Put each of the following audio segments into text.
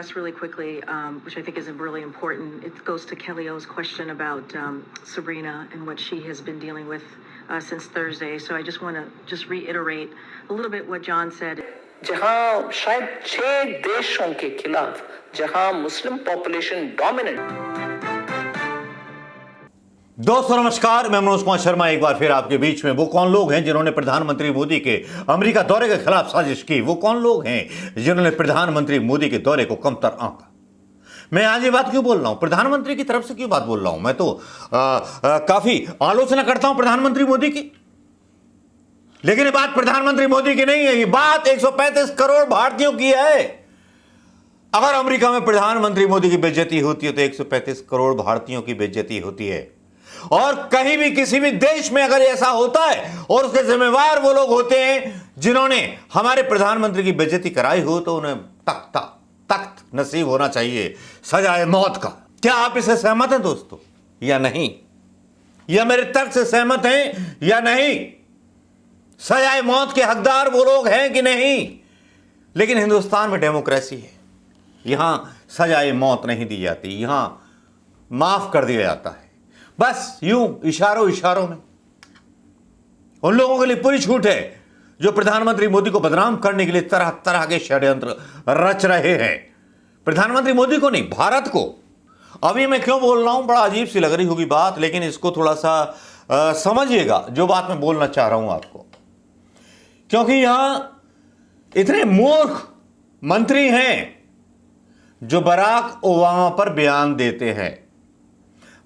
Just really quickly, which I think is really important. It goes to Kelly O's question about Sabrina and what she has been dealing with since Thursday. So I just want to just reiterate a little bit what John said. जहां शायद 6 देशों के खिलाफ, जहां Muslim population dominant. दोस्तों नमस्कार, मैं मनोज कुमार शर्मा एक बार फिर आपके बीच में। वो कौन लोग हैं जिन्होंने प्रधानमंत्री मोदी के अमेरिका दौरे के खिलाफ साजिश की? वो कौन लोग हैं जिन्होंने प्रधानमंत्री मोदी के दौरे को कमतर आंका? मैं आज ये बात क्यों बोल रहा हूं? प्रधानमंत्री की तरफ से क्यों बात बोल रहा हूं? मैं तो काफी आलोचना करता हूं प्रधानमंत्री मोदी की, लेकिन ये बात प्रधानमंत्री मोदी की नहीं है, ये बात 135 करोड़ भारतीयों की है। अगर अमेरिका में प्रधानमंत्री मोदी की बेइज्जती होती है तो 135 करोड़ भारतीयों की बेइज्जती होती है। और कहीं भी किसी भी देश में अगर ऐसा होता है और उसके जिम्मेवार वो लोग होते हैं जिन्होंने हमारे प्रधानमंत्री की बेइज्जती कराई हो, तो उन्हें तख्त नसीब होना चाहिए, सजाए मौत का। क्या आप इससे सहमत हैं दोस्तों या नहीं? या मेरे तर्क से सहमत हैं या नहीं? सजाए मौत के हकदार वो लोग हैं कि नहीं? लेकिन हिंदुस्तान में डेमोक्रेसी है, यहां सजाए मौत नहीं दी जाती, यहां माफ कर दिया जाता है, बस यूं इशारों में। उन लोगों के लिए पूरी छूट है जो प्रधानमंत्री मोदी को बदनाम करने के लिए तरह तरह के षड्यंत्र रच रहे हैं। प्रधानमंत्री मोदी को नहीं, भारत को। अभी मैं क्यों बोल रहा हूं, बड़ा अजीब सी लग रही होगी बात, लेकिन इसको थोड़ा सा समझिएगा जो बात मैं बोलना चाह रहा हूं आपको। क्योंकि यहां इतने मूर्ख मंत्री हैं जो बराक ओबामा पर बयान देते हैं।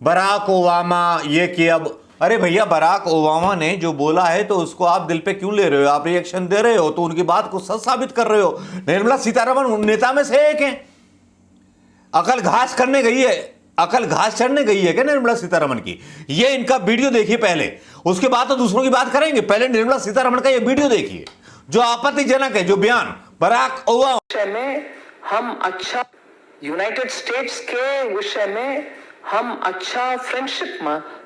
बराक ओबामा ये कि अब, अरे भैया, बराक ओबामा ने जो बोला है तो उसको आप दिल पे क्यों ले रहे हो? आप रिएक्शन दे रहे हो तो उनकी बात को सच साबित कर रहे हो। निर्मला सीतारमण उन नेता में से एक है। अकल घास चढ़ने गई है क्या निर्मला सीतारमण की? ये इनका वीडियो देखिए पहले, उसके बाद तो दूसरों की बात करेंगे। पहले निर्मला सीतारमण का ये वीडियो देखिए जो आपत्तिजनक है, जो बयान बराक ओबामा में हम अच्छा, यूनाइटेड स्टेट्स के विषय में हम अच्छा फ्रेंडशिप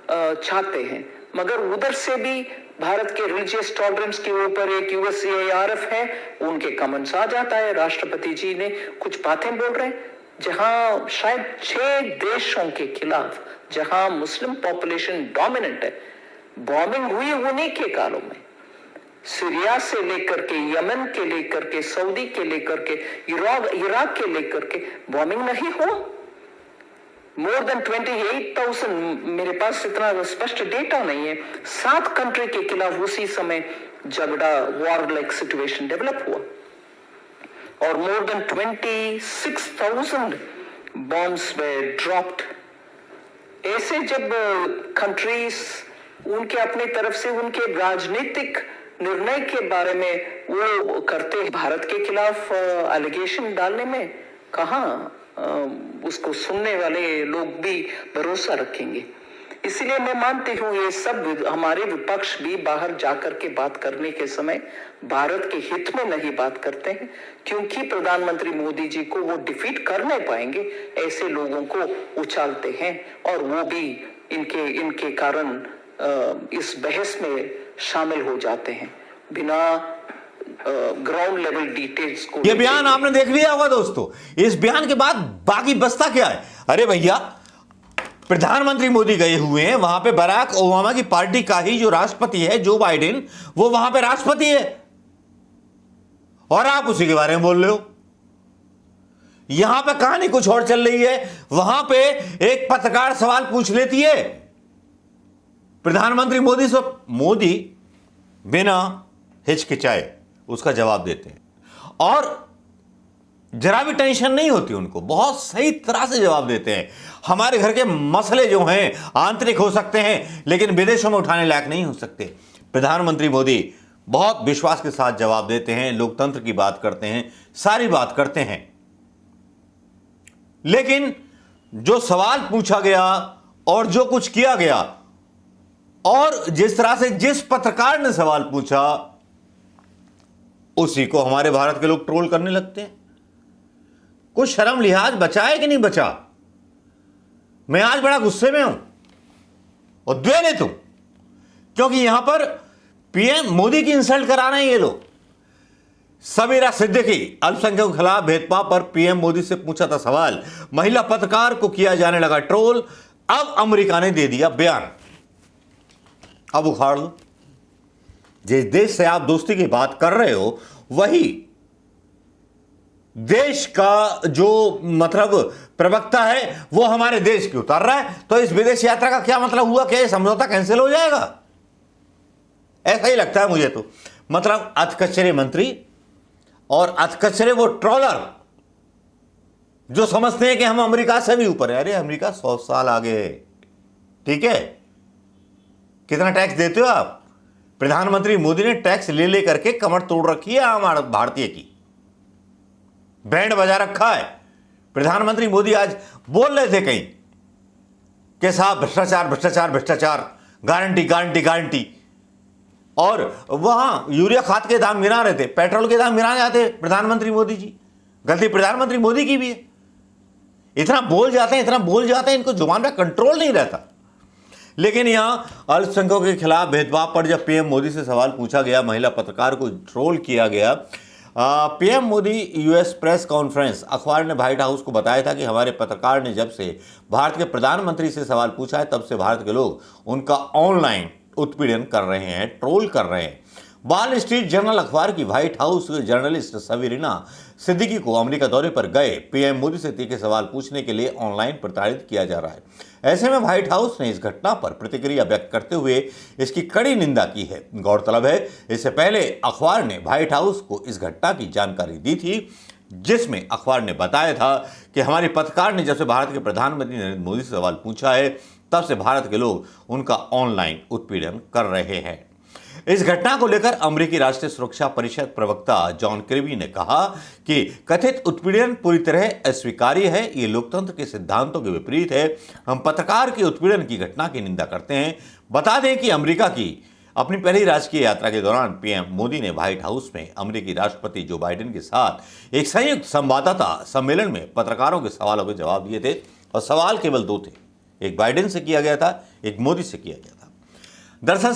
चाहते हैं, मगर उधर से भी भारत के रिलीजियस टॉलरेंस के ऊपर एक यूएससीआईआरएफ है, उनके कमेंट्स आ जाता है। राष्ट्रपति जी ने कुछ बातें बोल रहे हैं जहां शायद 6 देशों के खिलाफ, जहां मुस्लिम पॉपुलेशन डोमिनेंट है, बॉम्बिंग हुई उन्हीं के कालों में। सीरिया से लेकर के, यमन के लेकर के, सऊदी के लेकर के, इराक के लेकर के बॉम्बिंग नहीं हुआ। मोर देन 28,000, मेरे पास इतना स्पष्ट डेटा नहीं है, 7 कंट्री के खिलाफ उसी समय झगड़ा, वॉर लाइक सिचुएशन डेवलप हुआ, और मोर देन 26,000 बॉम्ब्स वे ड्रॉप्ड। ऐसे जब कंट्रीज उनके अपने तरफ से उनके राजनीतिक निर्णय के बारे में वो करते हैं, भारत के खिलाफ एलिगेशन डालने में कहां उसको सुनने वाले लोग भी भरोसा रखेंगे। इसलिए मैं मानती हूं ये सब हमारे विपक्ष भी बाहर जाकर के बात करने के समय भारत के हित में नहीं बात करते हैं, क्योंकि प्रधानमंत्री मोदी जी को वो डिफीट कर नहीं पाएंगे, ऐसे लोगों को उछालते हैं, और वो भी इनके कारण इस बहस में शामिल हो जाते हैं बिना ग्राउंड लेवल डिटेल्स को। ये बयान आपने देख लिया होगा दोस्तों। इस बयान के बाद बाकी बचता क्या है? अरे भैया, प्रधानमंत्री मोदी गए हुए हैं वहां पे, बराक ओबामा की पार्टी का ही जो राष्ट्रपति है जो बाइडेन, वो वहां पे राष्ट्रपति है, और आप उसी के बारे में बोल रहे हो। यहां पे कहानी कुछ और चल रही है। वहां पे एक पत्रकार सवाल पूछ लेती है प्रधानमंत्री मोदी से, मोदी बिना हिचकिचाए उसका जवाब देते हैं, और जरा भी टेंशन नहीं होती उनको, बहुत सही तरह से जवाब देते हैं। हमारे घर के मसले जो हैं आंतरिक हो सकते हैं, लेकिन विदेशों में उठाने लायक नहीं हो सकते। प्रधानमंत्री मोदी बहुत विश्वास के साथ जवाब देते हैं, लोकतंत्र की बात करते हैं, सारी बात करते हैं। लेकिन जो सवाल पूछा गया और जो कुछ किया गया, और जिस तरह से जिस पत्रकार ने सवाल पूछा, उसी को हमारे भारत के लोग ट्रोल करने लगते हैं। कुछ शर्म लिहाज बचा है कि नहीं बचा? मैं आज बड़ा गुस्से में हूं और द्वेलित हूं, क्योंकि यहां पर पीएम मोदी की इंसल्ट करा रहे हैं ये लोग। सबीरा सिद्दीकी अल्पसंख्यकों के खिलाफ भेदभाव पर पीएम मोदी से पूछा था सवाल, महिला पत्रकार को किया जाने लगा ट्रोल, अब अमेरिका ने दे दिया बयान। अब उखाड़ लो। जिस देश से आप दोस्ती की बात कर रहे हो वही देश का जो मतलब प्रवक्ता है वो हमारे देश की उतार रहा है, तो इस विदेश यात्रा का क्या मतलब हुआ? क्या समझौता कैंसिल हो जाएगा? ऐसा ही लगता है मुझे तो। मतलब अधकचरे मंत्री और अधकचरे वो ट्रोलर जो समझते हैं कि हम अमेरिका से भी ऊपर है। अरे अमेरिका 100 साल आगे है, ठीक है? कितना टैक्स देते हो आप? प्रधानमंत्री मोदी ने टैक्स ले लेकर के कमर तोड़ रखी है आम भारतीय की, बैंड बजा रखा है। प्रधानमंत्री मोदी आज बोल रहे थे कहीं कि साहब भ्रष्टाचार भ्रष्टाचार भ्रष्टाचार, गारंटी गारंटी गारंटी, और वहां यूरिया खाद के दाम गिरा रहे थे, पेट्रोल के दाम गिरा जाते प्रधानमंत्री मोदी जी। गलती प्रधानमंत्री मोदी की भी है। इतना बोल जाते हैं, इनको जुबान पे कंट्रोल नहीं रहता। लेकिन यहां अल्पसंख्यकों के खिलाफ भेदभाव पर जब पीएम मोदी से सवाल पूछा गया, महिला पत्रकार को ट्रोल किया गया। PM Modi US press conference, अखबार ने व्हाइट हाउस को बताया था कि हमारे पत्रकार ने जब से भारत के प्रधानमंत्री से सवाल पूछा है तब से भारत के लोग उनका ऑनलाइन उत्पीड़न कर रहे हैं, ट्रोल कर रहे हैं। वॉल स्ट्रीट जर्नल अखबार की white house journalist Sabina Siddiqui को अमेरिका दौरे पर गए पीएम मोदी से तीखे सवाल पूछने के लिए ऑनलाइन प्रताड़ित किया जा रहा है। ऐसे में व्हाइट हाउस ने इस घटना पर प्रतिक्रिया व्यक्त करते हुए इसकी कड़ी निंदा की है। गौरतलब है, इससे पहले अखबार ने व्हाइट हाउस को इस घटना की जानकारी दी थी, जिसमें अखबार ने बताया था कि हमारी पत्रकार ने जब से भारत के प्रधानमंत्री नरेंद्र मोदी से सवाल पूछा है तब से भारत के लोग उनका ऑनलाइन उत्पीड़न कर रहे हैं। इस घटना को लेकर अमेरिकी राष्ट्रीय सुरक्षा परिषद प्रवक्ता जॉन किर्बी ने कहा कि कथित उत्पीड़न पूरी तरह अस्वीकार्य है, ये लोकतंत्र के सिद्धांतों के विपरीत है। हम पत्रकार के उत्पीड़न की घटना की निंदा करते हैं। बता दें कि अमेरिका की अपनी पहली राजकीय यात्रा के दौरान पीएम मोदी ने व्हाइट हाउस में अमेरिकी राष्ट्रपति जो बाइडेन के साथ एक संयुक्त संवाददाता सम्मेलन में पत्रकारों के सवालों के जवाब दिए थे, और सवाल केवल 2 थे, एक बाइडेन से किया गया था, एक मोदी से किया गया था। दरअसल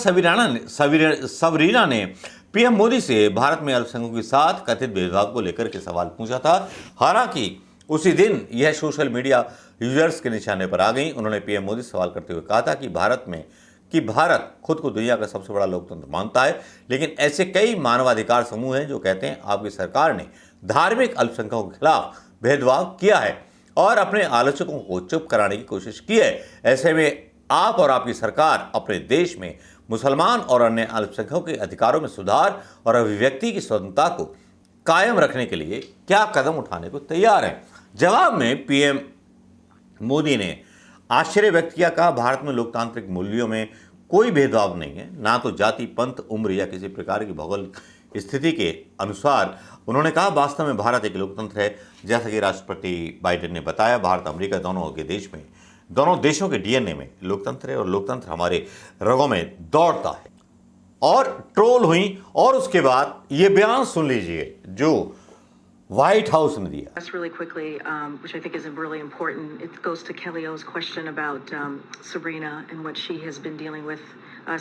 सबरीना ने पीएम मोदी से भारत में अल्पसंख्यकों के साथ कथित भेदभाव को लेकर के सवाल पूछा था। हालांकि उसी दिन यह सोशल मीडिया यूजर्स के निशाने पर आ गई। उन्होंने पीएम मोदी से सवाल करते हुए कहा था कि भारत खुद को दुनिया का सबसे बड़ा लोकतंत्र मानता है, लेकिन ऐसे कई मानवाधिकार समूह हैं जो कहते हैं आपकी सरकार ने धार्मिक अल्पसंख्यकों के खिलाफ भेदभाव किया है और अपने आलोचकों को चुप कराने की कोशिश की है। ऐसे में आप और आपकी सरकार अपने देश में मुसलमान और अन्य अल्पसंख्यकों के अधिकारों में सुधार और अभिव्यक्ति की स्वतंत्रता को कायम रखने के लिए क्या कदम उठाने को तैयार हैं? जवाब में पीएम मोदी ने आश्चर्य व्यक्त किया, कहा भारत में लोकतांत्रिक मूल्यों में कोई भेदभाव नहीं है, ना तो जाति, पंथ, उम्र या किसी प्रकार की भौगोलिक स्थिति के अनुसार। उन्होंने कहा वास्तव में भारत एक लोकतंत्र है। जैसा कि राष्ट्रपति बाइडेन ने बताया, भारत अमेरिका दोनों देशों के डीएनए में लोकतंत्र है और लोकतंत्र हमारे रगों में दौड़ता है। और ट्रोल हुई, और उसके बाद ये बयान सुन लीजिए जो व्हाइट हाउस ने दिया। Just really quickly, which I think is really important, it goes to Kelly O's question about Sabrina and what she has been dealing with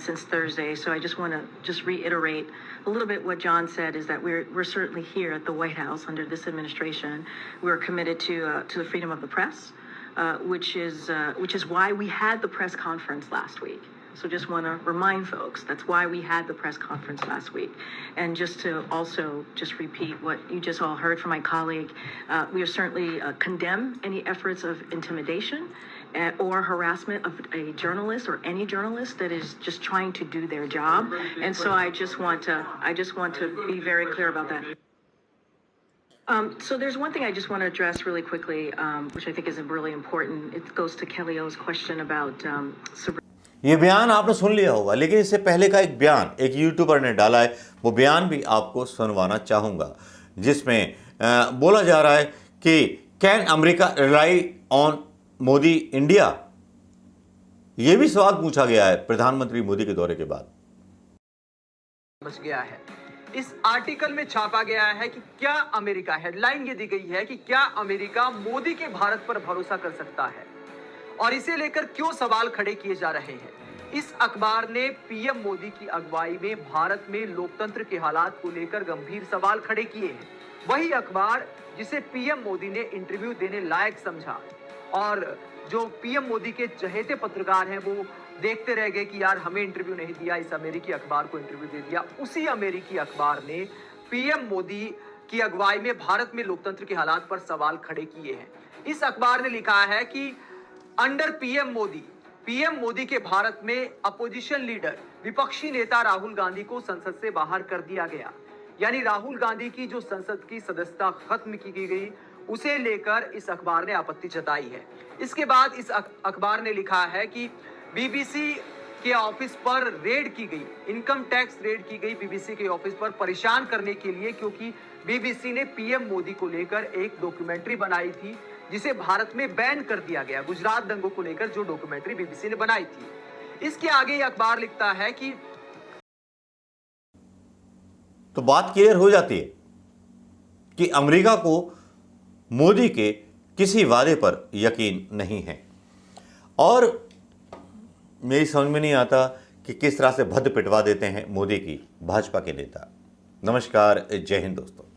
since Thursday. So I just want to reiterate a little bit what John said, is that we're certainly here at the White House under this administration. We're committed to the freedom of the press, which is why we had the press conference last week. So just want to remind folks, that's why we had the press conference last week. And just to also just repeat what you just all heard from my colleague, we are certainly condemn any efforts of intimidation or harassment of a journalist or any journalist that is just trying to do their job. And so I just want to be very clear about that. So there's one thing I just want to address really quickly, which I think is really important. It goes to Kelly O's question about Sabrina. ये बयान आपने सुन लिया होगा, लेकिन इससे पहले का एक बयान एक यूट्यूबर ने डाला है, वो बयान भी आपको सुनवाना चाहूँगा, जिसमें बोला जा रहा है कि can America rely on Modi India. ये भी सवाल पूछा गया है प्रधानमंत्री मोदी के दौरे के बाद। बच गया है। इस आर्टिकल में छापा गया है कि क्या अमेरिका, हेडलाइन ये दी गई है कि क्या अमेरिका मोदी के भारत पर भरोसा कर सकता है, और इसे लेकर क्यों सवाल खड़े किए जा रहे हैं। इस अखबार ने पीएम मोदी की अगुवाई में भारत में लोकतंत्र के हालात को लेकर गंभीर सवाल खड़े किए हैं। वही अखबार जिसे पीएम मोदी ने इंटरव्यू देने लायक समझा और जो पीएम मोदी के चहेते पत्रकार हैं वो देखते रह गए कि यार हमें इंटरव्यू नहीं दिया, इस अमेरिकी अखबार को इंटरव्यू दे दिया, उसी अमेरिकी अखबार ने पीएम मोदी की अगुवाई में भारत में लोकतंत्र के हालात पर सवाल खड़े किए हैं। इस अखबार ने लिखा है कि अंडर पीएम मोदी के भारत में अपोजिशन लीडर विपक्षी नेता राहुल गांधी को संसद से बाहर कर दिया गया। यानी राहुल गांधी की जो संसद की सदस्यता खत्म की गई उसे लेकर इस अखबार ने आपत्ति जताई है। इसके बाद इस अखबार ने लिखा है कि बीबीसी के ऑफिस पर रेड की गई, इनकम टैक्स रेड की गई बीबीसी के ऑफिस पर परेशान करने के लिए, क्योंकि बीबीसी ने पीएम मोदी को लेकर एक डॉक्यूमेंट्री बनाई थी जिसे भारत में बैन कर दिया गया। गुजरात दंगों को लेकर जो डॉक्यूमेंट्री बीबीसी ने बनाई थी। इसके आगे ये अखबार लिखता है कि तो बात क्लियर हो जाती है कि अमेरिका को मोदी के किसी वादे पर यकीन नहीं है। और मेरी समझ में नहीं आता कि किस तरह से भद्द पिटवा देते हैं मोदी की भाजपा के नेता। नमस्कार, जय हिंद दोस्तों।